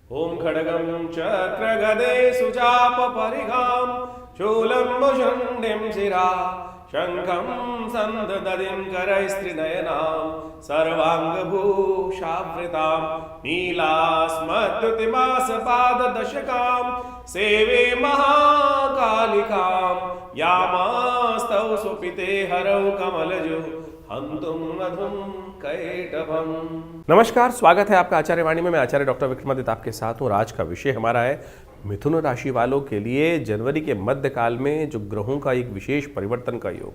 ओम खड्गं चक्रगदे सुचापपरिघां शूलं मुषुण्डिं शिरा शङ्खं सन्ददतिं करैस्त्रिनयनां सर्वाङ्गभूषावृतां नीलास्मद्युतिमासपाददशकां सेवे महाकालिकां यामास्तौ स्वपिते हरौ कमलजो हन्तुं मधुं कैटभम्। नमस्कार, स्वागत है आपका आचार्य वाणी में। मैं आचार्य डॉक्टर विक्रमादित्य आपके साथ हूँ। आज का विषय हमारा है मिथुन राशि वालों के लिए जनवरी के मध्यकाल में जो ग्रहों का एक विशेष परिवर्तन का योग।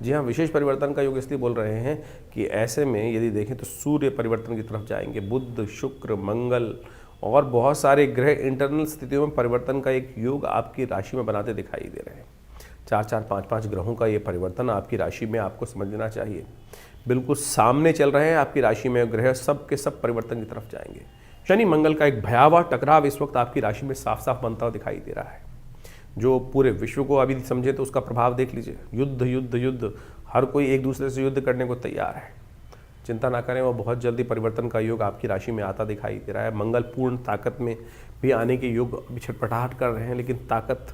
जी हाँ, विशेष परिवर्तन का योग इसलिए बोल रहे हैं कि ऐसे में यदि देखें तो सूर्य परिवर्तन की तरफ जाएंगे, बुध, शुक्र, मंगल और बहुत सारे ग्रह इंटरनल स्थितियों में परिवर्तन का एक योग आपकी राशि में बनाते दिखाई दे रहे हैं। 4-4, 5-5 ग्रहों का ये परिवर्तन आपकी राशि में आपको समझ लेना चाहिए। बिल्कुल सामने चल रहे हैं आपकी राशि में ग्रह, सब के सब परिवर्तन की तरफ जाएंगे। शनि मंगल का एक भयावह टकराव इस वक्त आपकी राशि में साफ साफ बनता हुआ दिखाई दे रहा है, जो पूरे विश्व को अभी समझे तो उसका प्रभाव देख लीजिए। युद्ध युद्ध युद्ध, हर कोई एक दूसरे से युद्ध करने को तैयार है। चिंता ना करें, वो बहुत जल्दी परिवर्तन का योग आपकी राशि में आता दिखाई दे रहा है। मंगल पूर्ण ताकत में भी आने के योग अभी छटपटाहट कर रहे हैं, लेकिन ताकत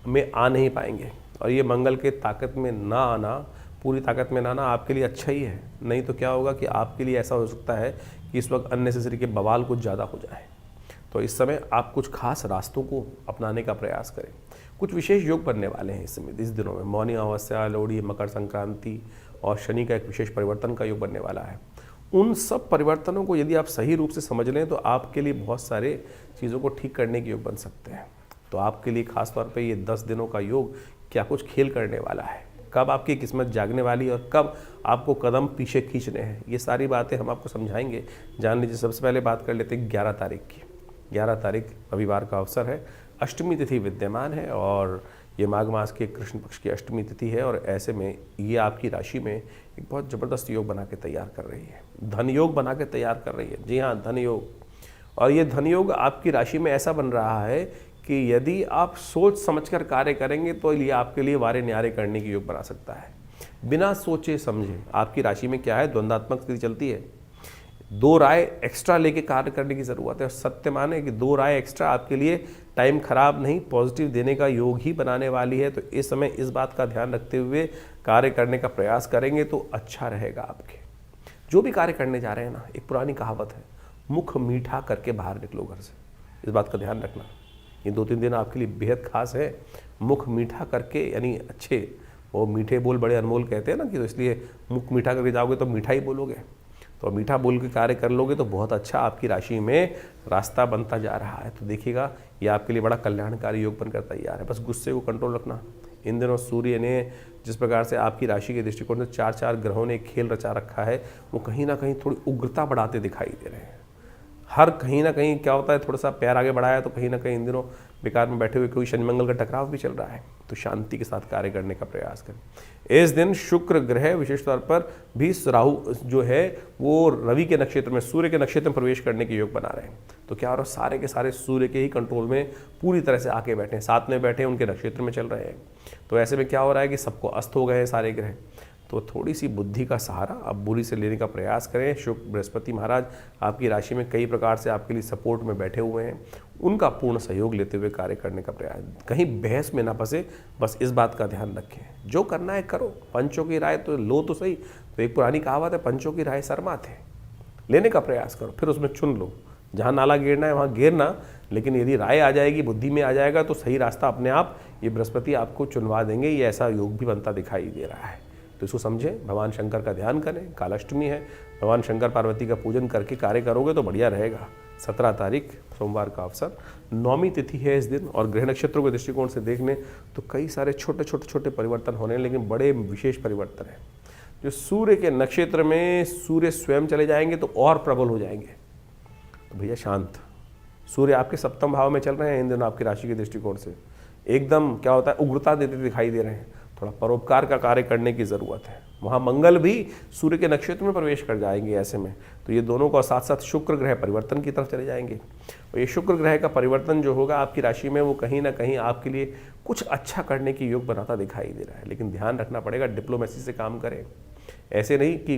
में आ नहीं पाएंगे। और ये मंगल के ताकत में ना आना, पूरी ताकत में ना आना आपके लिए अच्छा ही है। नहीं तो क्या होगा कि आपके लिए ऐसा हो सकता है कि इस वक्त अननेसेसरी के बवाल कुछ ज़्यादा हो जाए। तो इस समय आप कुछ खास रास्तों को अपनाने का प्रयास करें। कुछ विशेष योग बनने वाले हैं इस समय, इस दिनों में। मौनी अमावस्या, लोहड़ी, मकर संक्रांति और शनि का एक विशेष परिवर्तन का योग बनने वाला है। उन सब परिवर्तनों को यदि आप सही रूप से समझ लें तो आपके लिए बहुत सारे चीज़ों को ठीक करने के योग बन सकते हैं। तो आपके लिए खास तौर पे ये 10 दिनों का योग क्या कुछ खेल करने वाला है, कब आपकी किस्मत जागने वाली है और कब आपको कदम पीछे खींचने हैं, ये सारी बातें हम आपको समझाएंगे। जान लीजिए, सबसे पहले बात कर लेते हैं 11 तारीख की। 11 तारीख रविवार का अवसर है, अष्टमी तिथि विद्यमान है और ये माघ मास के कृष्ण पक्ष की अष्टमी तिथि है। और ऐसे में ये आपकी राशि में एक बहुत ज़बरदस्त योग बना के तैयार कर रही है, धन योग बना के तैयार कर रही है। जी हाँ, धन योग। और ये धन योग आपकी राशि में ऐसा बन रहा है कि यदि आप सोच समझकर कार्य करेंगे तो ये आपके लिए वारे न्यारे करने की योग बना सकता है। बिना सोचे समझे आपकी राशि में क्या है, द्वंद्वात्मक स्थिति चलती है। 2 राय एक्स्ट्रा लेके कार्य करने की ज़रूरत है। और सत्य माने कि 2 राय एक्स्ट्रा आपके लिए टाइम खराब नहीं, पॉजिटिव देने का योग ही बनाने वाली है। तो इस समय इस बात का ध्यान रखते हुए कार्य करने का प्रयास करेंगे तो अच्छा रहेगा आपके। जो भी कार्य करने जा रहे हैं ना, एक पुरानी कहावत है, मुख मीठा करके बाहर निकलो घर से। इस बात का ध्यान रखना। ये 2-3 दिन आपके लिए बेहद खास है। मुख मीठा करके, यानी अच्छे, वो मीठे बोल बड़े अनमोल कहते हैं ना, कि तो इसलिए मुख मीठा करके जाओगे तो मीठा ही बोलोगे। तो मीठा बोल के कार्य कर लोगे तो बहुत अच्छा आपकी राशि में रास्ता बनता जा रहा है। तो देखिएगा, ये आपके लिए बड़ा कल्याणकारी योग बनकर तैयार है। बस गुस्से को कंट्रोल रखना। इन दिनों सूर्य ने जिस प्रकार से आपकी राशि के दृष्टिकोण से 4-4 ग्रहों ने एक खेल रचा रखा है, वो कहीं ना कहीं थोड़ी उग्रता बढ़ाते दिखाई दे रहे हैं। हर कहीं ना कहीं क्या होता है, थोड़ा सा पैर आगे बढ़ाया तो कहीं ना कहीं इन दिनों बेकार में बैठे हुए कोई शनि मंगल का टकराव भी चल रहा है। तो शांति के साथ कार्य करने का प्रयास करें। इस दिन शुक्र ग्रह विशेष तौर पर भी राहु जो है वो रवि के नक्षत्र में, सूर्य के नक्षत्र में प्रवेश करने के योग बना रहे हैं। तो क्या हो रहा है, सारे के सारे सूर्य के ही कंट्रोल में पूरी तरह से आके बैठे हैं, साथ में बैठे हैं, उनके नक्षत्र में चल रहे हैं। तो ऐसे में क्या हो रहा है कि सबको अस्त हो गए हैं सारे ग्रह। तो थोड़ी सी बुद्धि का सहारा आप बुरी से लेने का प्रयास करें। शुक्र बृहस्पति महाराज आपकी राशि में कई प्रकार से आपके लिए सपोर्ट में बैठे हुए हैं, उनका पूर्ण सहयोग लेते हुए कार्य करने का प्रयास। कहीं बहस में ना फंसे, बस इस बात का ध्यान रखें। जो करना है करो, पंचों की राय तो लो तो सही। तो एक पुरानी कहावत है, पंचों की राय शर्मात है। लेने का प्रयास करो, फिर उसमें चुन लो। जहाँ नाला गिरना है वहाँ गिरना, लेकिन यदि राय आ जाएगी, बुद्धि में आ जाएगा तो सही रास्ता अपने आप ये बृहस्पति आपको चुनवा देंगे। ये ऐसा योग भी बनता दिखाई दे रहा है। तो इसको समझें, भगवान शंकर का ध्यान करें। कालाष्टमी है, भगवान शंकर पार्वती का पूजन करके कार्य करोगे तो बढ़िया रहेगा। 17 तारीख सोमवार का अवसर, 9वीं तिथि है इस दिन। और ग्रह नक्षत्रों के दृष्टिकोण से देख लें तो कई सारे छोटे परिवर्तन होने हैं, लेकिन बड़े विशेष परिवर्तन हैं। जो सूर्य के नक्षत्र में सूर्य स्वयं चले जाएंगे तो और प्रबल हो जाएंगे। तो भैया शांत। सूर्य आपके 7वें भाव में चल रहे हैं इन दिनों आपकी राशि के दृष्टिकोण से। एकदम क्या होता है, उग्रता देते दिखाई दे रहे हैं। थोड़ा परोपकार का कार्य करने की ज़रूरत है। वहाँ मंगल भी सूर्य के नक्षत्र में प्रवेश कर जाएंगे ऐसे में। तो ये दोनों का साथ साथ शुक्र ग्रह परिवर्तन की तरफ चले जाएंगे। और ये शुक्र ग्रह का परिवर्तन जो होगा आपकी राशि में, वो कहीं ना कहीं आपके लिए कुछ अच्छा करने की योग बनाता दिखाई दे रहा है। लेकिन ध्यान रखना पड़ेगा, डिप्लोमेसी से काम करें। ऐसे नहीं कि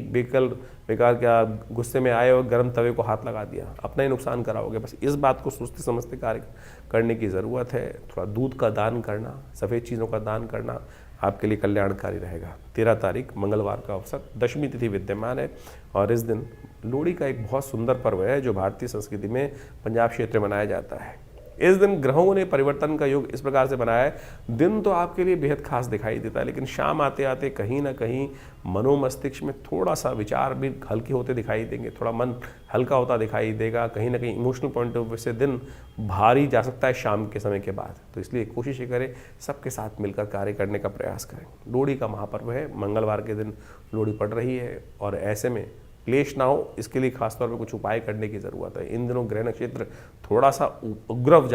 बेकार क्या गुस्से में आए और गर्म तवे को हाथ लगा दिया, अपना ही नुकसान कराओगे। बस इस बात को सोचते समझते कार्य करने की ज़रूरत है। थोड़ा दूध का दान करना, सफ़ेद चीज़ों का दान करना आपके लिए कल्याणकारी रहेगा। 13 तारीख मंगलवार का अवसर, दशमी तिथि विद्यमान है और इस दिन लोहड़ी का एक बहुत सुंदर पर्व है जो भारतीय संस्कृति में पंजाब क्षेत्र में मनाया जाता है। इस दिन ग्रहों ने परिवर्तन का योग इस प्रकार से बनाया है, दिन तो आपके लिए बेहद खास दिखाई देता है, लेकिन शाम आते आते कहीं ना कहीं मनोमस्तिष्क में थोड़ा सा विचार भी हल्के होते दिखाई देंगे, थोड़ा मन हल्का होता दिखाई देगा। कहीं ना कहीं इमोशनल पॉइंट ऑफ व्यू से दिन भारी जा सकता है शाम के समय के बाद। तो इसलिए कोशिश ये करें सबके साथ मिलकर कार्य करने का प्रयास करें। लोहड़ी का महापर्व है, मंगलवार के दिन लोहड़ी पड़ रही है और ऐसे में क्लेश ना हो, इसके लिए खासतौर पर कुछ उपाय करने की ज़रूरत है। इन दिनों ग्रह नक्षत्र थोड़ा सा उपद्रव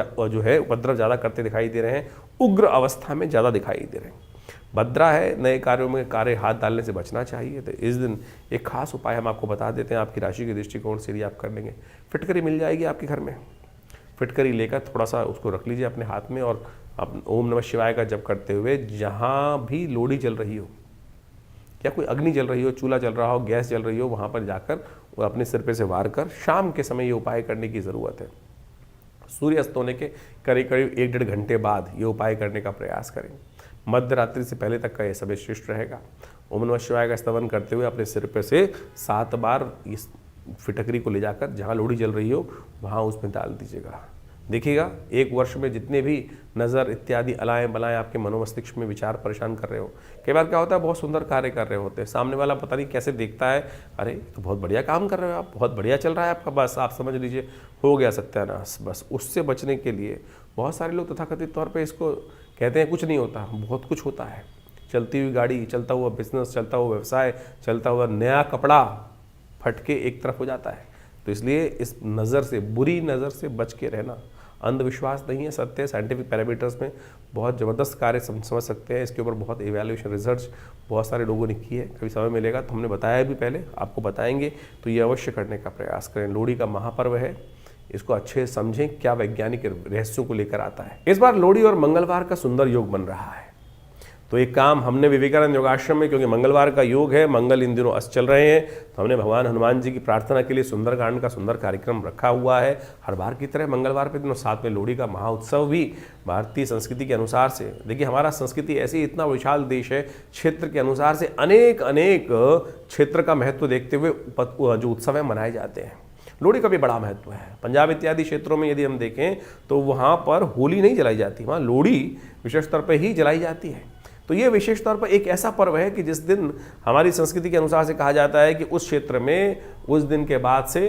ज़्यादा करते दिखाई दे रहे हैं, उग्र अवस्था में ज़्यादा दिखाई दे रहे हैं। भद्रा है, नए कार्यों में हाथ डालने से बचना चाहिए। तो इस दिन एक खास उपाय हम आपको बता देते हैं, आपकी राशि के दृष्टिकोण से यदि आप कर लेंगे। फिटकरी मिल जाएगी आपके घर में, फिटकरी लेकर थोड़ा सा उसको रख लीजिए अपने हाथ में और आप ओम नमः शिवाय का जप करते हुए जहाँ भी लोहड़ी जल रही हो या कोई अग्नि जल रही हो, चूल्हा जल रहा हो, गैस जल रही हो, वहाँ पर जाकर वो अपने सिर पे से वार कर शाम के समय ये उपाय करने की ज़रूरत है। सूर्य अस्त होने के करीब 1-1.5 घंटे बाद ये उपाय करने का प्रयास करें। मध्य रात्रि से पहले तक का ये समय श्रेष्ठ रहेगा। ओम नमः शिवाय का स्तवन करते हुए अपने सिर पे से 7 बार इस फिटकरी को ले जाकर जहाँ लोहड़ी जल रही हो वहाँ उसमें डाल दीजिएगा। देखिएगा एक वर्ष में जितने भी नज़र इत्यादि अलाएँ बलाएँ आपके मनोमस्तिष्क में विचार परेशान कर रहे हो, कई बार क्या होता है बहुत सुंदर कार्य कर रहे होते हैं, सामने वाला पता नहीं कैसे देखता है, अरे तो बहुत बढ़िया काम कर रहे हो आप, बहुत बढ़िया चल रहा है आपका, बस आप समझ लीजिए हो गया सत्यानाश। बस उससे बचने के लिए बहुत सारे लोग तथाकथित तौर पर इसको कहते हैं कुछ नहीं होता, बहुत कुछ होता है। चलती हुई गाड़ी, चलता हुआ बिजनेस, चलता हुआ व्यवसाय, चलता हुआ नया कपड़ा फट के एक तरफ हो जाता है। तो इसलिए इस नज़र से, बुरी नज़र से बच के रहना अंधविश्वास नहीं है, सत्य। साइंटिफिक पैरामीटर्स में बहुत ज़बरदस्त कार्य समझ सकते हैं। इसके ऊपर बहुत इवैल्यूएशन रिसर्च बहुत सारे लोगों ने की है। कभी समय मिलेगा तो हमने बताया भी, पहले आपको बताएंगे, तो ये अवश्य करने का प्रयास करें। लोहड़ी का महापर्व है, इसको अच्छे से समझें क्या वैज्ञानिक रहस्यों को लेकर आता है। इस बार लोहड़ी और मंगलवार का सुंदर योग बन रहा है, तो एक काम हमने विवेकानंद योगाश्रम में, क्योंकि मंगलवार का योग है, मंगल इन दिनों अस्त चल रहे हैं, तो हमने भगवान हनुमान जी की प्रार्थना के लिए सुंदरकांड का सुंदर कार्यक्रम रखा हुआ है। हर बार की तरह मंगलवार के दिन साथ में लोहड़ी का महाउत्सव भी भारतीय संस्कृति के अनुसार से, देखिए हमारा संस्कृति ऐसी इतना विशाल देश है, क्षेत्र के अनुसार से अनेक क्षेत्र का महत्व देखते हुए जो उत्सव है मनाए जाते हैं। लोहड़ी का भी बड़ा महत्व है। पंजाब इत्यादि क्षेत्रों में यदि हम देखें तो वहाँ पर होली नहीं जलाई जाती, वहाँ लोहड़ी विशेष तौर पर ही जलाई जाती है। तो ये विशेष तौर पर एक ऐसा पर्व है कि जिस दिन हमारी संस्कृति के अनुसार से कहा जाता है कि उस क्षेत्र में उस दिन के बाद से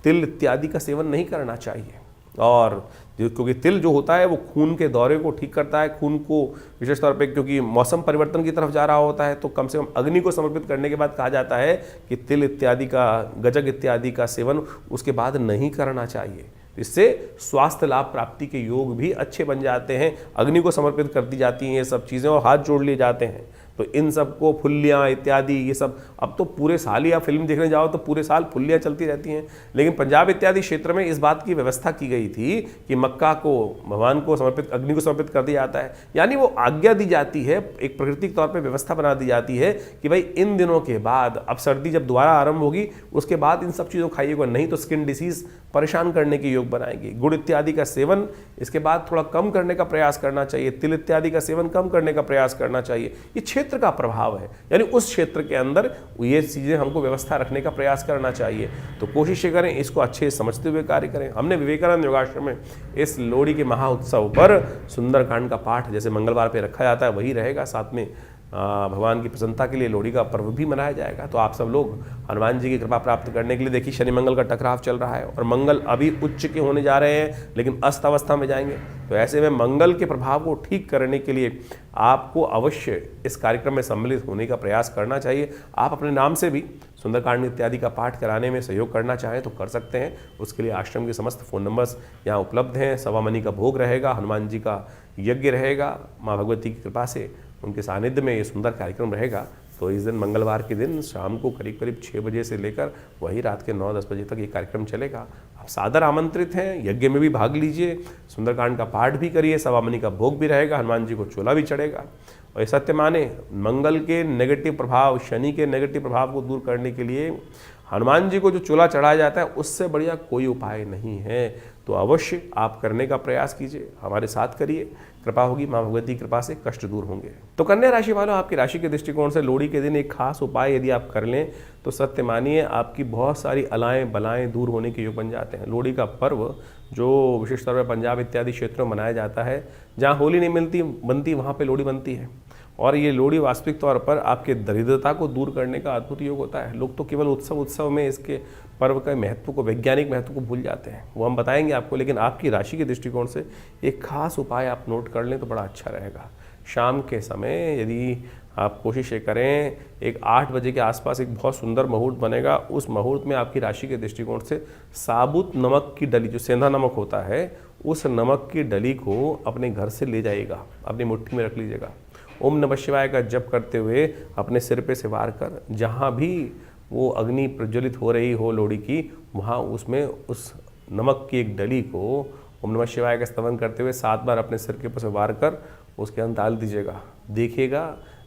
तिल इत्यादि का सेवन नहीं करना चाहिए। और क्योंकि तिल जो होता है वो खून के दौरे को ठीक करता है, खून को विशेष तौर पे, क्योंकि मौसम परिवर्तन की तरफ जा रहा होता है, तो कम से कम अग्नि को समर्पित करने के बाद कहा जाता है कि तिल इत्यादि का, गजक इत्यादि का सेवन उसके बाद नहीं करना चाहिए। इससे स्वास्थ्य लाभ प्राप्ति के योग भी अच्छे बन जाते हैं। अग्नि को समर्पित कर दी जाती हैं ये सब चीज़ें और हाथ जोड़ लिए जाते हैं। तो इन सब को फुल्लियाँ इत्यादि ये सब, अब तो पूरे साल ही आप फिल्म देखने जाओ तो पूरे साल फुल्लियाँ चलती रहती हैं, लेकिन पंजाब इत्यादि क्षेत्र में इस बात की व्यवस्था की गई थी कि मक्का को भगवान को समर्पित, अग्नि को समर्पित कर दिया जाता है। यानी वो आज्ञा दी जाती है, एक प्राकृतिक तौर पर व्यवस्था बना दी जाती है कि भाई इन दिनों के बाद, अब सर्दी जब दोबारा आरंभ होगी उसके बाद इन सब चीज़ों को खाइएगा, नहीं तो स्किन डिसीज परेशान करने के योग बनाएगी। गुड़ इत्यादि का सेवन इसके बाद थोड़ा कम करने का प्रयास करना चाहिए, तिल इत्यादि का सेवन कम करने का प्रयास करना चाहिए। ये क्षेत्र का प्रभाव है, यानी उस क्षेत्र के अंदर ये चीज़ें हमको व्यवस्था रखने का प्रयास करना चाहिए। तो कोशिश करें इसको अच्छे समझते हुए कार्य करें। हमने विवेकानंद योगाश्रम में इस लोहड़ी के महाउत्सव पर सुंदरकांड का पाठ जैसे मंगलवार पे रखा जाता है वही रहेगा, साथ में भगवान की प्रसन्नता के लिए लोहड़ी का पर्व भी मनाया जाएगा। तो आप सब लोग हनुमान जी की कृपा प्राप्त करने के लिए, देखिए शनि मंगल का टकराव चल रहा है और मंगल अभी उच्च के होने जा रहे हैं लेकिन अस्त अवस्था में जाएंगे, तो ऐसे में मंगल के प्रभाव को ठीक करने के लिए आपको अवश्य इस कार्यक्रम में सम्मिलित होने का प्रयास करना चाहिए। आप अपने नाम से भी सुंदरकांड इत्यादि का पाठ कराने में सहयोग करना चाहें तो कर सकते हैं। उसके लिए आश्रम के समस्त फ़ोन नंबर्स यहाँ उपलब्ध हैं। सवा मनी का भोग रहेगा, हनुमान जी का यज्ञ रहेगा, माँ भगवती की कृपा से उनके सानिध्य में ये सुंदर कार्यक्रम रहेगा। तो इस दिन मंगलवार के दिन शाम को करीब 6 बजे से लेकर वही रात के 9-10 बजे तक ये कार्यक्रम चलेगा। आप सादर आमंत्रित हैं, यज्ञ में भी भाग लीजिए, सुंदरकांड का पाठ भी करिए, सवा मनी का भोग भी रहेगा, हनुमान जी को चोला भी चढ़ेगा और ये सत्य माने, मंगल के नेगेटिव प्रभाव, शनि के नेगेटिव प्रभाव को दूर करने के लिए हनुमान जी को जो चूल्हा चढ़ाया जाता है उससे बढ़िया कोई उपाय नहीं है। तो अवश्य आप करने का प्रयास कीजिए, हमारे साथ करिए, कृपा होगी, माँ भगवती की कृपा से कष्ट दूर होंगे। तो कन्या राशि वालों, आपकी राशि के दृष्टिकोण से लोहड़ी के दिन एक खास उपाय यदि आप कर लें तो सत्य मानिए आपकी बहुत सारी अलाएँ बलाएँ दूर होने के योग बन जाते हैं। लोहड़ी का पर्व जो विशेष तौर पर पंजाब इत्यादि क्षेत्रों में मनाया जाता है, जहाँ होली नहीं बनती वहाँ पर लोहड़ी बनती है। और ये लोहड़ी वास्तविक तौर पर आपके दरिद्रता को दूर करने का अद्भुत योग होता है। लोग तो केवल उत्सव में इसके पर्व के महत्व को, वैज्ञानिक महत्व को भूल जाते हैं, वो हम बताएंगे आपको। लेकिन आपकी राशि के दृष्टिकोण से एक खास उपाय आप नोट कर लें तो बड़ा अच्छा रहेगा। शाम के समय यदि आप कोशिश करें, एक 8 बजे के आसपास एक बहुत सुंदर मुहूर्त बनेगा। उस मुहूर्त में आपकी राशि के दृष्टिकोण से साबुत नमक की डली, जो सेंधा नमक होता है, उस नमक की डली को अपने घर से ले जाइएगा, अपनी मुट्ठी में रख लीजिएगा। ओम नमः शिवाय का जप करते हुए अपने सिर पे से वार कर, जहाँ भी वो अग्नि प्रज्वलित हो रही हो लोहड़ी की, वहाँ उसमें उस नमक की एक डली को ओम नमः शिवाय का स्तवन करते हुए 7 बार अपने सिर के ऊपर से वार कर उसके अंदर डाल दीजिएगा। देखिएगा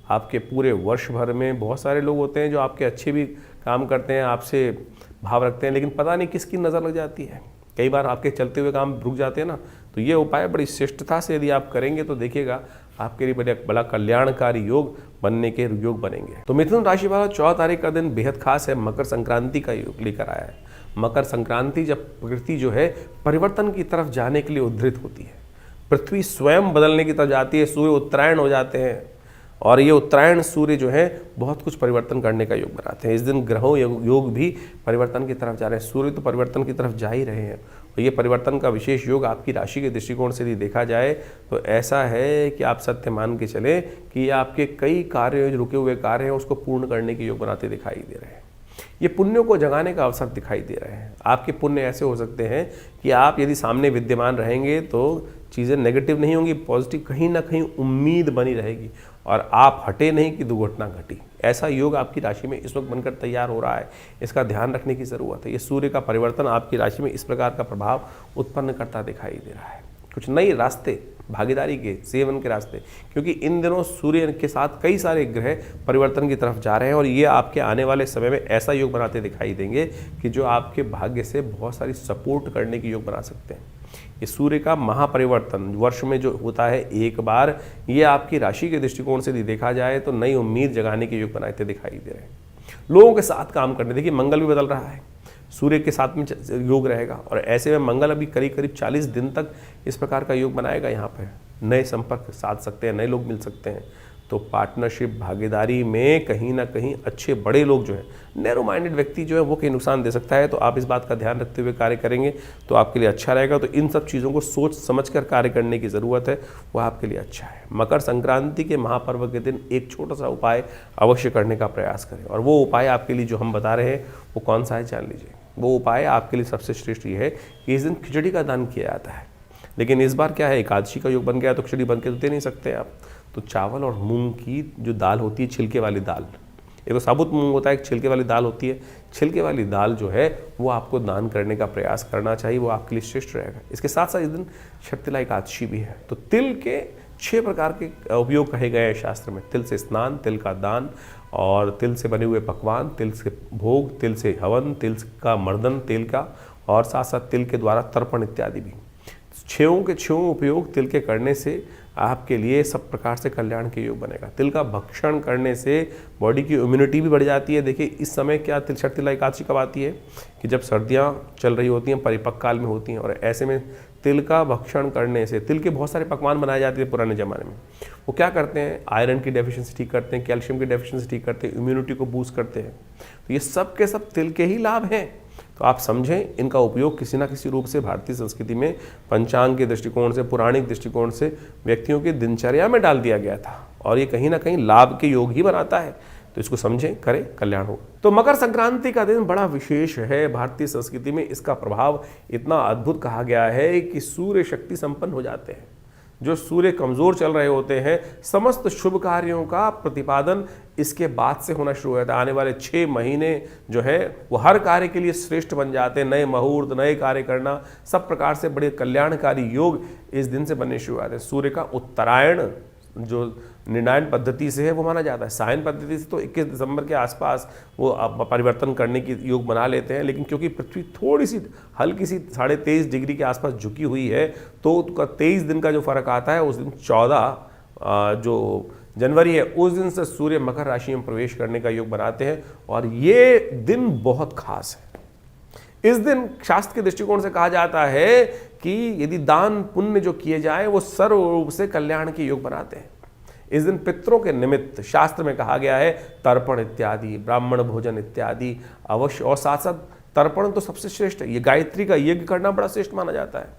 आपके पूरे वर्ष भर में बहुत सारे लोग होते हैं जो आपके अच्छे भी काम करते हैं, आपसे भाव रखते हैं, लेकिन पता नहीं किसकी नज़र लग जाती है। कई बार आपके चलते हुए काम रुक जाते हैं ना। तो ये उपाय बड़ी श्रेष्ठता से यदि आप करेंगे तो देखिएगा आपके लिए बड़ा कल्याणकारी योग बनने के योग बनेंगे। तो मिथुन राशि वाला 14 तारीख का दिन बेहद खास है, मकर संक्रांति का योग लेकर आया है। मकर संक्रांति जब प्रकृति जो है परिवर्तन की तरफ जाने के लिए उद्धृत होती है, पृथ्वी स्वयं बदलने की तरफ जाती है, सूर्य उत्तरायण हो जाते हैं और ये उत्तरायण सूर्य जो है बहुत कुछ परिवर्तन करने का योग बनाते हैं। इस दिन ग्रहों योग भी परिवर्तन की तरफ जा रहे हैं। सूर्य तो परिवर्तन की तरफ जा ही रहे हैं और ये परिवर्तन का विशेष योग आपकी राशि के दृष्टिकोण से यदि देखा जाए तो ऐसा है कि आप सत्य मान के चले कि ये आपके कई कार्य, जो रुके हुए कार्य हैं, उसको पूर्ण करने के योग बनाते दिखाई दे रहे हैं। ये पुण्यों को जगाने का अवसर दिखाई दे रहे हैं। आपके पुण्य ऐसे हो सकते हैं कि आप यदि सामने विद्यमान रहेंगे तो चीज़ें नेगेटिव नहीं होंगी, पॉजिटिव कहीं ना कहीं उम्मीद बनी रहेगी और आप हटे नहीं कि दुर्घटना घटी। ऐसा योग आपकी राशि में इस वक्त बनकर तैयार हो रहा है, इसका ध्यान रखने की ज़रूरत है। ये सूर्य का परिवर्तन आपकी राशि में इस प्रकार का प्रभाव उत्पन्न करता दिखाई दे रहा है। कुछ नए रास्ते, भागीदारी के, सेवन के रास्ते, क्योंकि इन दिनों सूर्य के साथ कई सारे ग्रह परिवर्तन की तरफ जा रहे हैं और ये आपके आने वाले समय में ऐसा योग बनाते दिखाई देंगे कि जो आपके भाग्य से बहुत सारी सपोर्ट करने की योग बना सकते हैं। ये सूर्य का महापरिवर्तन वर्ष में जो होता है एक बार, ये आपकी राशि के दृष्टिकोण से यदि देखा जाए तो नई उम्मीद जगाने के योग बनाते दिखाई दे रहे हैं। लोगों के साथ काम करने, देखिए मंगल भी बदल रहा है, सूर्य के साथ में योग रहेगा और ऐसे में मंगल अभी करीब करीब 40 दिन तक इस प्रकार का योग बनाएगा। यहाँ पर नए संपर्क साध सकते हैं, नए लोग मिल सकते हैं। तो पार्टनरशिप, भागीदारी में कहीं ना कहीं अच्छे बड़े लोग जो है, नैरो माइंडेड व्यक्ति जो है वो कहीं नुकसान दे सकता है। तो आप इस बात का ध्यान रखते हुए कार्य करेंगे तो आपके लिए अच्छा रहेगा। तो इन सब चीज़ों को सोच समझ कर कार्य करने की ज़रूरत है, वो आपके लिए अच्छा है। मकर संक्रांति के महापर्व के दिन एक छोटा सा उपाय अवश्य करने का प्रयास करें और वो उपाय आपके लिए जो हम बता रहे हैं वो कौन सा है जान लीजिए। वो उपाय आपके लिए सबसे श्रेष्ठ ये है कि इस दिन खिचड़ी का दान किया जाता है। लेकिन इस बार क्या है, एकादशी का योग बन गया तो खिचड़ी बन के तो दे नहीं सकते आप। तो चावल और मूंग की जो दाल होती है, छिलके वाली दाल, एक तो साबुत मूंग होता है, एक छिलके वाली दाल होती है, छिलके वाली दाल जो है वो आपको दान करने का प्रयास करना चाहिए, वो आपके लिए श्रेष्ठ रहेगा। इसके साथ साथ इस दिन शक्तिला एकादशी भी है। तो तिल के 6 प्रकार के उपयोग कहे गए हैं शास्त्र में। तिल से स्नान, तिल का दान और तिल से बने हुए पकवान, तिल से भोग, तिल से हवन, तिल का मर्दन तेल का, और साथ साथ तिल के द्वारा तर्पण इत्यादि भी। 6 के 6 उपयोग तिल के करने से आपके लिए सब प्रकार से कल्याण के योग बनेगा। तिल का भक्षण करने से बॉडी की इम्यूनिटी भी बढ़ जाती है। देखिए इस समय क्या शक्तिला एकादशी कब आती है कि जब सर्दियां चल रही होती हैं, परिपक्व काल में होती हैं, और ऐसे में तिल का भक्षण करने से, तिल के बहुत सारे पकवान बनाए जाते थे पुराने ज़माने में। वो क्या करते हैं, आयरन की डेफिशिएंसी ठीक करते हैं, कैल्शियम की डेफिशिएंसी ठीक करते हैं, इम्यूनिटी को बूस्ट करते हैं। तो ये सब के सब तिल के ही लाभ हैं। तो आप समझें इनका उपयोग किसी ना किसी रूप से भारतीय संस्कृति में पंचांग के दृष्टिकोण से, पौराणिक दृष्टिकोण से व्यक्तियों की दिनचर्या में डाल दिया गया था और ये कहीं ना कहीं लाभ के योग ही बनाता है। तो इसको समझें, करें, कल्याण हो। तो मकर संक्रांति का दिन बड़ा विशेष है। भारतीय संस्कृति में इसका प्रभाव इतना अद्भुत कहा गया है कि सूर्य शक्ति संपन्न हो जाते हैं। जो सूर्य कमजोर चल रहे होते हैं, समस्त शुभ कार्यों का प्रतिपादन इसके बाद से होना शुरू हो जाता है। आने वाले 6 महीने जो है वो हर कार्य के लिए श्रेष्ठ बन जाते हैं। नए मुहूर्त, नए कार्य करना, सब प्रकार से बड़े कल्याणकारी योग इस दिन से बनने शुरू हो जाते हैं। सूर्य का उत्तरायण जो निर्णायन पद्धति से है वो माना जाता है। सायन पद्धति से तो 21 दिसंबर के आसपास वो परिवर्तन करने की योग बना लेते हैं, लेकिन क्योंकि पृथ्वी थोड़ी सी हल्की सी 23.5 डिग्री के आसपास झुकी हुई है तो 23 दिन का जो फर्क आता है, उस दिन 14 जो जनवरी है उस दिन से सूर्य मकर राशि में प्रवेश करने का योग बनाते हैं और ये दिन बहुत खास है। इस दिन शास्त्र के दृष्टिकोण से कहा जाता है कि यदि दान पुण्य जो किए जाए वो सर्व रूप से कल्याण के योग बनाते हैं। इस दिन पितरों के निमित्त शास्त्र में कहा गया है तर्पण इत्यादि, ब्राह्मण भोजन इत्यादि अवश्य, और साथ साथ तर्पण तो सबसे श्रेष्ठ है। ये गायत्री का यज्ञ करना बड़ा श्रेष्ठ माना जाता है।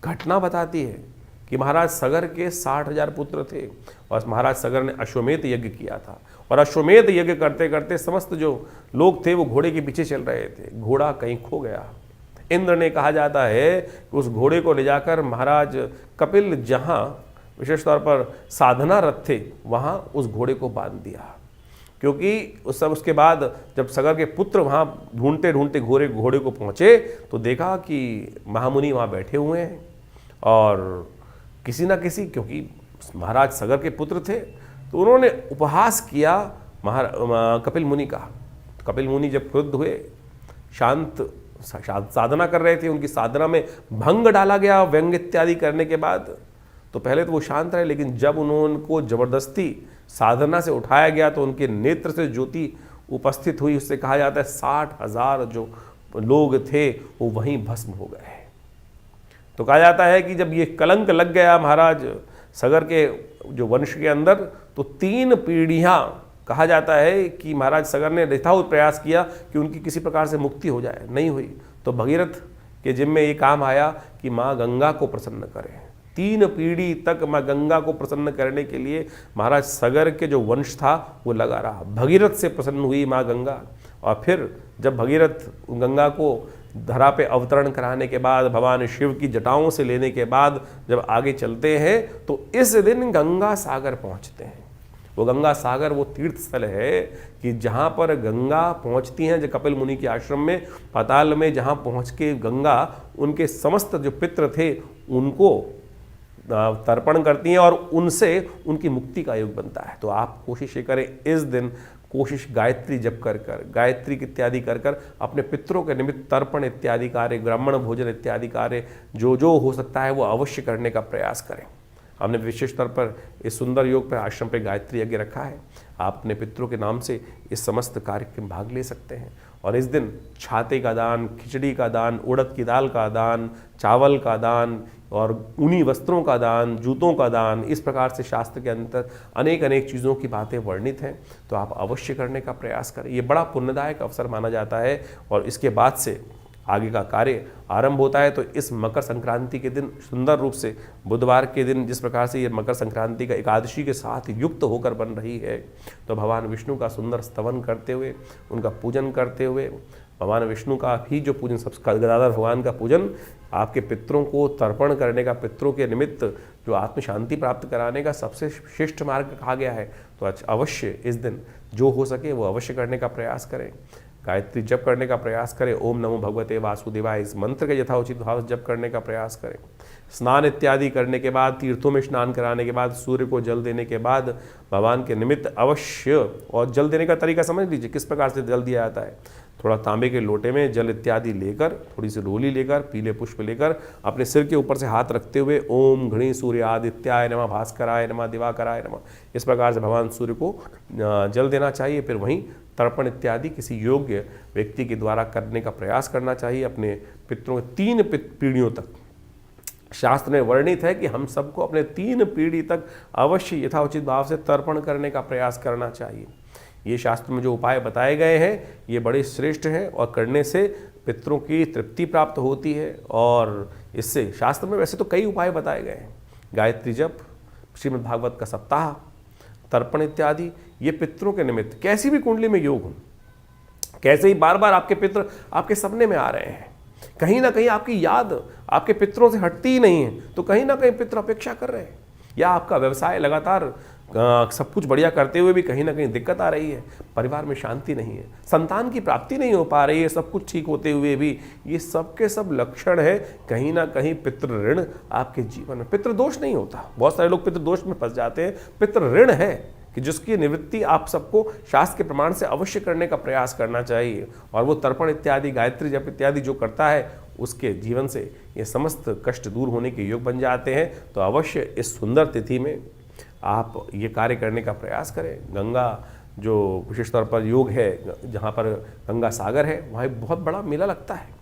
घटना बताती है कि महाराज सगर के 60,000 पुत्र थे और महाराज सगर ने अश्वमेध यज्ञ किया था, और अश्वमेध यज्ञ करते करते समस्त जो लोग थे वो घोड़े के पीछे चल रहे थे, घोड़ा कहीं खो गया। इंद्र ने कहा जाता है कि उस घोड़े को ले जाकर महाराज कपिल जहाँ विशेष तौर पर साधना रथ थे वहाँ उस घोड़े को बांध दिया, क्योंकि उसके बाद जब सगर के पुत्र वहाँ ढूंढते ढूंढते घोड़े को पहुँचे तो देखा कि महामुनि वहाँ बैठे हुए हैं और किसी ना किसी, क्योंकि महाराज सगर के पुत्र थे तो उन्होंने उपहास किया कपिल मुनि का। कपिल मुनि जब क्रुद्ध हुए, शांत साधना कर रहे थे, उनकी साधना में भंग डाला गया व्यंग इत्यादि करने के बाद, तो पहले तो वो शांत रहे, लेकिन जब उनको जबरदस्ती साधना से उठाया गया तो उनके नेत्र से ज्योति उपस्थित हुई। उससे कहा जाता है 60,000 जो लोग थे वो वहीं भस्म हो गए। तो कहा जाता है कि जब ये कलंक लग गया महाराज सगर के जो वंश के अंदर, तो 3 पीढ़ियां कहा जाता है कि महाराज सगर ने यथावत प्रयास किया कि उनकी किसी प्रकार से मुक्ति हो जाए, नहीं हुई। तो भगीरथ के जिम्मे ये काम आया कि माँ गंगा को प्रसन्न करें। 3 पीढ़ी तक माँ गंगा को प्रसन्न करने के लिए महाराज सगर के जो वंश था वो लगा रहा। भगीरथ से प्रसन्न हुई माँ गंगा, और फिर जब भगीरथ गंगा को धरा पे अवतरण कराने के बाद, भगवान शिव की जटाओं से लेने के बाद जब आगे चलते हैं तो इस दिन गंगा सागर पहुंचते हैं। वो गंगा सागर वो तीर्थ स्थल है कि जहाँ पर गंगा पहुँचती हैं, जो कपिल मुनि के आश्रम में पाताल में जहाँ पहुँच के गंगा उनके समस्त जो पितृ थे उनको तर्पण करती हैं और उनसे उनकी मुक्ति का योग बनता है। तो आप कोशिश ये करें, इस दिन कोशिश गायत्री जप कर गायत्री इत्यादि कर अपने पितरों के निमित्त तर्पण इत्यादि कार्य, ब्राह्मण भोजन इत्यादि कार्य जो हो सकता है वो अवश्य करने का प्रयास करें। हमने विशेष तौर पर इस सुंदर योग पर आश्रम पर गायत्री यज्ञ रखा है। आप अपने पितरों के नाम से इस समस्त कार्यक्रम भाग ले सकते हैं। और इस दिन छाते का दान, खिचड़ी का दान, उड़द की दाल का दान, चावल का दान और ऊनी वस्त्रों का दान, जूतों का दान, इस प्रकार से शास्त्र के अंदर अनेक चीज़ों की बातें वर्णित हैं। तो आप अवश्य करने का प्रयास करें। ये बड़ा पुण्यदायक अवसर माना जाता है और इसके बाद से आगे का कार्य आरंभ होता है। तो इस मकर संक्रांति के दिन सुंदर रूप से बुधवार के दिन जिस प्रकार से ये मकर संक्रांति का एकादशी के साथ युक्त होकर बन रही है, तो भगवान विष्णु का सुंदर स्तवन करते हुए, उनका पूजन करते हुए, भगवान विष्णु का भी जो पूजन, सब गदाधर भगवान का पूजन, आपके पितरों को तर्पण करने का, पितरों के निमित्त जो आत्म शांति प्राप्त कराने का सबसे श्रेष्ठ मार्ग कहा गया है। तो अवश्य इस दिन जो हो सके वो अवश्य करने का प्रयास करें। गायत्री जप करने का प्रयास करें। ओम नमो भगवते वासुदेवाय इस मंत्र के यथाउचित भाव से जप करने का प्रयास करें। स्नान इत्यादि करने के बाद, तीर्थों में स्नान कराने के बाद, सूर्य को जल देने के बाद भगवान के निमित्त अवश्य, और जल देने का तरीका समझ लीजिए किस प्रकार से जल दिया जाता है। थोड़ा तांबे के लोटे में जल इत्यादि लेकर, थोड़ी सी रोली लेकर, पीले पुष्प लेकर अपने सिर के ऊपर से हाथ रखते हुए ओम घृणी सूर्य आदित्याय नमः, भास्कराय नमः, दिवाकराय नमः, इस प्रकार से भगवान सूर्य को जल देना चाहिए। फिर वहीं तर्पण इत्यादि किसी योग्य व्यक्ति के द्वारा करने का प्रयास करना चाहिए अपने पितरों के 3 पीढ़ियों तक। शास्त्र में वर्णित है कि हम सबको अपने 3 पीढ़ी तक अवश्य यथाउचित भाव से तर्पण करने का प्रयास करना चाहिए। ये शास्त्र में जो उपाय बताए गए हैं ये बड़े श्रेष्ठ हैं और करने से पितरों की तृप्ति प्राप्त होती है। और इससे शास्त्र में वैसे तो कई उपाय बताए गए हैं, गायत्री जप, श्रीमद् भागवत का सप्ताह, तर्पण इत्यादि, ये पितरों के निमित्त कैसी भी कुंडली में योग हो, कैसे ही बार बार आपके पितर आपके सपने में आ रहे हैं, कहीं ना कहीं आपकी याद आपके पितरों से हटती ही नहीं है, तो कहीं ना कहीं पितर अपेक्षा कर रहे हैं, या आपका व्यवसाय लगातार सब कुछ बढ़िया करते हुए भी कहीं ना कहीं दिक्कत आ रही है, परिवार में शांति नहीं है, संतान की प्राप्ति नहीं हो पा रही है, सब कुछ ठीक होते हुए भी, ये सब के सब लक्षण है कहीं ना कहीं पितृ ऋण आपके जीवन में। पितृदोष नहीं होता, बहुत सारे लोग पितृदोष में फंस जाते हैं, पितृ ऋण है कि जिसकी निवृत्ति आप सबको शास्त्र के प्रमाण से अवश्य करने का प्रयास करना चाहिए। और वो तर्पण इत्यादि, गायत्री जप इत्यादि जो करता है उसके जीवन से ये समस्त कष्ट दूर होने के योग बन जाते हैं। तो अवश्य इस सुंदर तिथि में आप ये कार्य करने का प्रयास करें। गंगा जो विशेष तौर पर योग है, जहाँ पर गंगा सागर है, वहाँ एक बहुत बड़ा मेला लगता है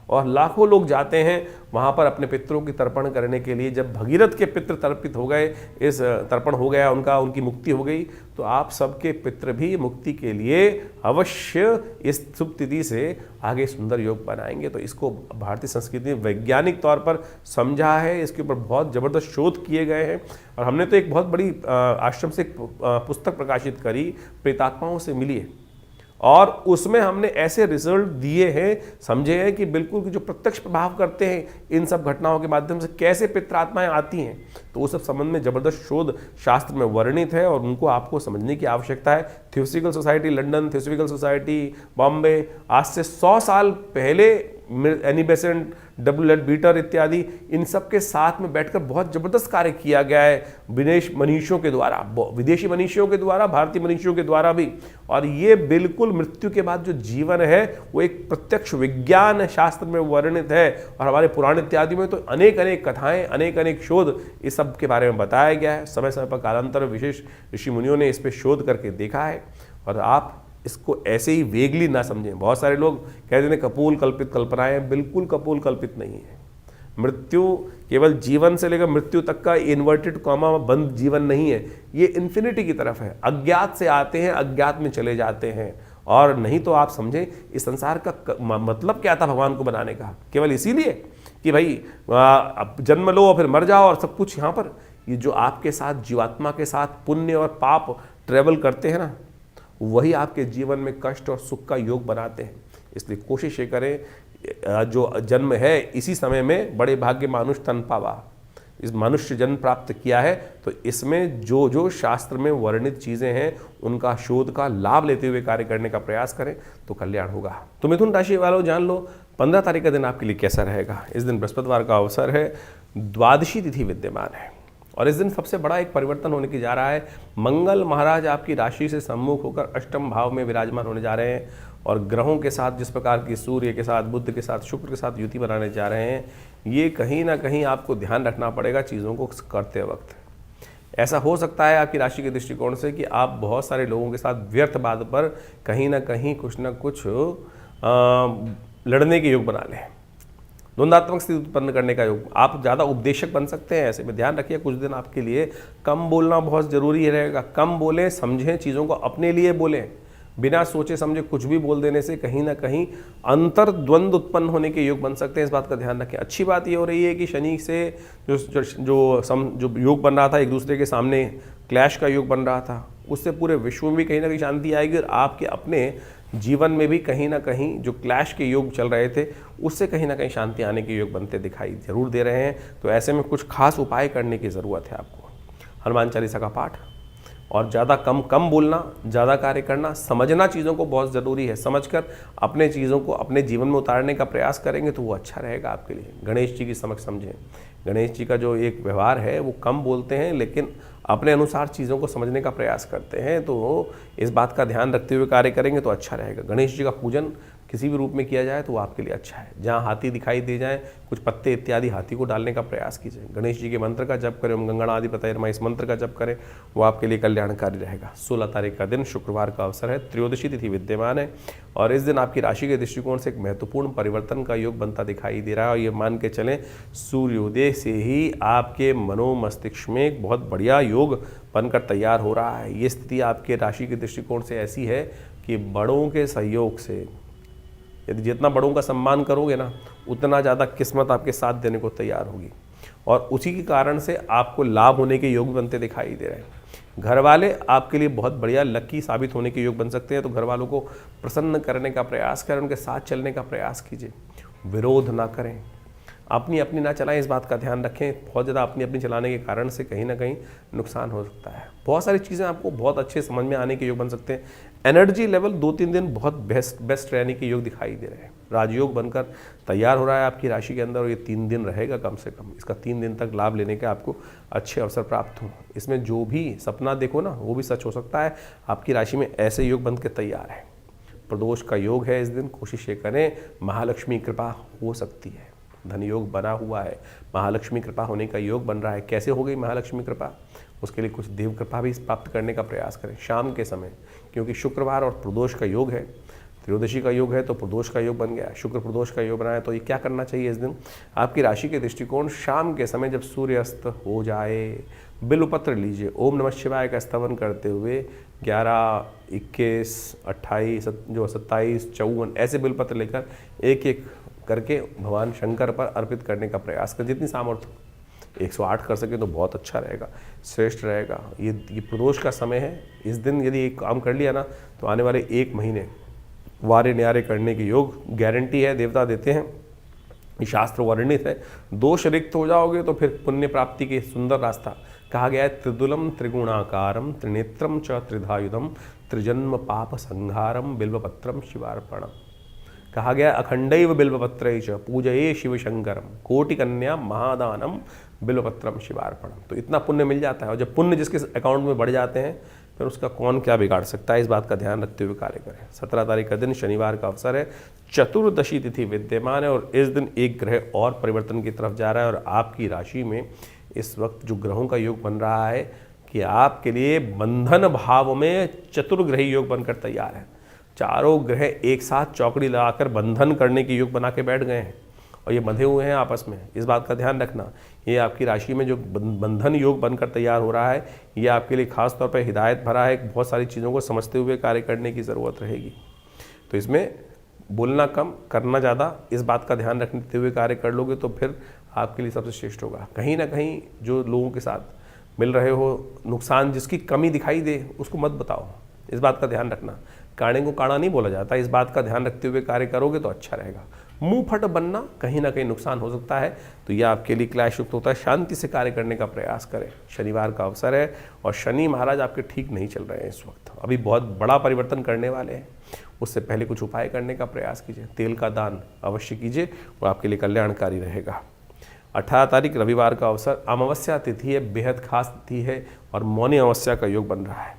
और लाखों लोग जाते हैं वहाँ पर अपने पितरों की तर्पण करने के लिए। जब भगीरथ के पितृ तर्पित हो गए, इस तर्पण हो गया उनकी मुक्ति हो गई, तो आप सबके पितृ भी मुक्ति के लिए अवश्य इस शुभ तिथि से आगे सुंदर योग बनाएंगे। तो इसको भारतीय संस्कृति ने वैज्ञानिक तौर पर समझा है, इसके ऊपर बहुत ज़बरदस्त शोध किए गए हैं। और हमने तो एक बहुत बड़ी आश्रम से पुस्तक प्रकाशित करी, प्रेतात्माओं से मिलिए, और उसमें हमने ऐसे रिजल्ट दिए हैं, समझे हैं कि बिल्कुल जो प्रत्यक्ष प्रभाव करते हैं इन सब घटनाओं के माध्यम से, कैसे पितरात्माएं आती हैं, तो वो सब संबंध में जबरदस्त शोध शास्त्र में वर्णित है और उनको आपको समझने की आवश्यकता है। Theosophical society London, theosophical society Bombay, आज से 100 साल पहले एनी बेसेंट, डब्ल्यू.एल. बीटर इत्यादि, इन सब के साथ में बैठकर बहुत जबरदस्त कार्य किया गया है विदेशी मनीषियों के द्वारा, विदेशी मनीषियों के द्वारा, भारतीय मनीषियों के द्वारा भी। और ये बिल्कुल मृत्यु के बाद जो जीवन है वो एक प्रत्यक्ष विज्ञान शास्त्र में वर्णित है। और हमारे पुराण इत्यादि में तो अनेक अनेक कथाएं, अनेक अनेक शोध इस सब के बारे में बताया गया है। समय समय पर कालांतर विशेष ऋषि मुनियों ने इस पर शोध करके देखा है। और आप इसको ऐसे ही वेगली ना समझें। बहुत सारे लोग कहते हैं कपोल कल्पित कल्पनाएं, बिल्कुल कपोल कल्पित नहीं है। मृत्यु केवल जीवन से लेकर मृत्यु तक का इन्वर्टेड कॉमा बंद जीवन नहीं है, ये इन्फिनिटी की तरफ है। अज्ञात से आते हैं, अज्ञात में चले जाते हैं। और नहीं तो आप समझें इस संसार का मतलब क्या था भगवान को बनाने का, केवल इसीलिए कि भाई अब जन्म लो और फिर मर जाओ और सब कुछ यहाँ पर। ये जो आपके साथ जीवात्मा के साथ पुण्य और पाप ट्रेवल करते हैं ना, वही आपके जीवन में कष्ट और सुख का योग बनाते हैं। इसलिए कोशिश ये करें, जो जन्म है इसी समय में बड़े भाग्य मानुष तन पावा, इस मनुष्य जन्म प्राप्त किया है, तो इसमें जो जो शास्त्र में वर्णित चीज़ें हैं उनका शोध का लाभ लेते हुए कार्य करने का प्रयास करें तो कल्याण होगा। तो मिथुन राशि वालों जान लो 15 तारीख का दिन आपके लिए कैसा रहेगा। इस दिन बृहस्पतिवार का अवसर है, द्वादशी तिथि विद्यमान है और इस दिन सबसे बड़ा एक परिवर्तन होने की जा रहा है। मंगल महाराज आपकी राशि से सम्मुख होकर अष्टम भाव में विराजमान होने जा रहे हैं और ग्रहों के साथ जिस प्रकार की सूर्य के साथ, बुध के साथ, शुक्र के साथ युति बनाने जा रहे हैं, ये कहीं ना कहीं आपको ध्यान रखना पड़ेगा चीज़ों को करते वक्त। ऐसा हो सकता है आपकी राशि के दृष्टिकोण से कि आप बहुत सारे लोगों के साथ व्यर्थ बात पर कहीं ना कहीं कुछ ना कुछ लड़ने के योग बना लें, द्वंद्वात्मक स्थिति उत्पन्न करने का योग। आप ज़्यादा उपदेशक बन सकते हैं। ऐसे में ध्यान रखिए कुछ दिन आपके लिए कम बोलना बहुत ज़रूरी रहेगा। कम बोलें, समझें, चीज़ों को अपने लिए बोलें। बिना सोचे समझे कुछ भी बोल देने से कहीं ना कहीं अंतर्द्वंद उत्पन्न होने के योग बन सकते हैं, इस बात का ध्यान रखें। अच्छी बात ये हो रही है कि शनि से जो योग बन रहा था, एक दूसरे के सामने क्लैश का योग बन रहा था, उससे पूरे विश्व में भी कहीं ना कहीं शांति आएगी और आपके अपने जीवन में भी कहीं ना कहीं जो क्लैश के योग चल रहे थे उससे कहीं ना कहीं शांति आने के योग बनते दिखाई जरूर दे रहे हैं। तो ऐसे में कुछ खास उपाय करने की ज़रूरत है आपको। हनुमान चालीसा का पाठ और ज़्यादा कम बोलना, ज़्यादा कार्य करना, समझना चीज़ों को बहुत ज़रूरी है। समझकर अपने चीज़ों को अपने जीवन में उतारने का प्रयास करेंगे तो वो अच्छा रहेगा आपके लिए। गणेश जी की समझ समझें। गणेश जी का जो एक व्यवहार है वो कम बोलते हैं लेकिन अपने अनुसार चीज़ों को समझने का प्रयास करते हैं, तो इस बात का ध्यान रखते हुए कार्य करेंगे तो अच्छा रहेगा। गणेश जी का पूजन किसी भी रूप में किया जाए तो वो आपके लिए अच्छा है। जहाँ हाथी दिखाई दे जाए कुछ पत्ते इत्यादि हाथी को डालने का प्रयास कीजिए। गणेश जी के मंत्र का जप करें, ओम गंगणाधिपतये नमः, इस मंत्र का जप करें, वो आपके लिए कल्याणकारी रहेगा। 16 तारीख का दिन शुक्रवार का अवसर है, त्रयोदशी तिथि विद्यमान है और इस दिन आपकी राशि के दृष्टिकोण से एक महत्वपूर्ण परिवर्तन का योग बनता दिखाई दे रहा है। और ये मान के चलें सूर्योदय से ही आपके मनोमस्तिष्क में एक बहुत बढ़िया योग बनकर तैयार हो रहा है। ये स्थिति आपके राशि के दृष्टिकोण से ऐसी है कि बड़ों के सहयोग से यदि जितना बड़ों का सम्मान करोगे ना, उतना ज़्यादा किस्मत आपके साथ देने को तैयार होगी और उसी के कारण से आपको लाभ होने के योग बनते दिखाई दे रहे हैं। घर वाले आपके लिए बहुत बढ़िया लकी साबित होने के योग बन सकते हैं। तो घर वालों को प्रसन्न करने का प्रयास करें, उनके साथ चलने का प्रयास कीजिए, विरोध ना करें। अपनी अपनी ना चलाएं, इस बात का ध्यान रखें। बहुत ज़्यादा अपनी अपनी चलाने के कारण से कहीं ना कहीं नुकसान हो सकता है। बहुत सारी चीज़ें आपको बहुत अच्छे समझ में आने के योग बन सकते हैं। एनर्जी लेवल 2-3 दिन बहुत बेस्ट रहने के योग दिखाई दे रहे हैं। राजयोग बनकर तैयार हो रहा है आपकी राशि के अंदर और ये 3 दिन रहेगा कम से कम। इसका 3 दिन तक लाभ लेने के आपको अच्छे अवसर प्राप्त हों। इसमें जो भी सपना देखो ना वो भी सच हो सकता है। आपकी राशि में ऐसे योग बन के तैयार है। प्रदोष का योग है इस दिन, कोशिश ये करें, महालक्ष्मी कृपा हो सकती है। धन योग बना हुआ है, महालक्ष्मी कृपा होने का योग बन रहा है। कैसे हो गई महालक्ष्मी कृपा? उसके लिए कुछ देव कृपा भी प्राप्त करने का प्रयास करें शाम के समय, क्योंकि शुक्रवार और प्रदोष का योग है। त्रयोदशी का योग है तो प्रदोष का योग बन गया, शुक्र प्रदोष का योग बना है। तो ये क्या करना चाहिए इस दिन? आपकी राशि के दृष्टिकोण शाम के समय जब सूर्यास्त हो जाए, बिल्वपत्र लीजिए, ओम नमः शिवाय का स्तवन करते हुए 11, 21, 28, जो 27, 54 ऐसे बिल्वपत्र लेकर एक एक करके भगवान शंकर पर अर्पित करने का प्रयास करें जितनी सामर्थ्य हो। 108 कर सके तो बहुत अच्छा रहेगा, श्रेष्ठ रहेगा। ये प्रदोष का समय है। इस दिन यदि एक काम कर लिया ना तो आने वाले 1 महीने वारे न्यारे करने की योग गारंटी है, देवता देते हैं, शास्त्र वर्णित है। दोष रिक्त हो जाओगे तो फिर पुण्य प्राप्ति के सुंदर रास्ता। कहा गया है त्रिदुलम त्रिगुणाकारम त्रिनेत्रम च त्रिधायुधम त्रिजन्म पाप संहारम बिल्वपत्रम शिवार्पणम। कहा गया अखंडैव बिल्वपत्रै च पूजये शिव शंकरम कोटि कन्या महादानम बिल्वपत्रम शिवार्पणम। तो इतना पुण्य मिल जाता है और जब पुण्य जिसके अकाउंट में बढ़ जाते हैं फिर उसका कौन क्या बिगाड़ सकता है। इस बात का ध्यान रखते हुए कार्य करें। 17 तारीख का दिन शनिवार का अवसर है, चतुर्दशी तिथि विद्यमान है और इस दिन एक ग्रह और परिवर्तन की तरफ जा रहा है और आपकी राशि में इस वक्त जो ग्रहों का योग बन रहा है कि आपके लिए बंधन भाव में चतुर्ग्रही योग बनकर तैयार है। चारों ग्रह एक साथ चौकड़ी लगाकर बंधन करने की योग बना के बैठ गए हैं और ये बंधे हुए हैं आपस में। इस बात का ध्यान रखना, ये आपकी राशि में जो बंधन योग बनकर तैयार हो रहा है ये आपके लिए खास तौर पर हिदायत भरा है। बहुत सारी चीज़ों को समझते हुए कार्य करने की ज़रूरत रहेगी। तो इसमें बोलना कम, करना ज़्यादा, इस बात का ध्यान रखते हुए कार्य कर लोगे तो फिर आपके लिए सबसे श्रेष्ठ होगा। कहीं ना कहीं जो लोगों के साथ मिल रहे हो, नुकसान जिसकी कमी दिखाई दे उसको मत बताओ, इस बात का ध्यान रखना। काणे को काड़ा नहीं बोला जाता, इस बात का ध्यान रखते हुए कार्य करोगे तो अच्छा रहेगा। मुंह फट बनना, कहीं ना कहीं नुकसान हो सकता है, तो यह आपके लिए क्लेश युक्त होता है। शांति से कार्य करने का प्रयास करें। शनिवार का अवसर है और शनि महाराज आपके ठीक नहीं चल रहे हैं इस वक्त, अभी बहुत बड़ा परिवर्तन करने वाले हैं। उससे पहले कुछ उपाय करने का प्रयास कीजिए। तेल का दान अवश्य कीजिए, वो आपके लिए कल्याणकारी रहेगा। 18 तारीख रविवार का अवसर, अमावस्या तिथि है, बेहद खास तिथि है और मौनी अमावस्या का योग बन रहा है।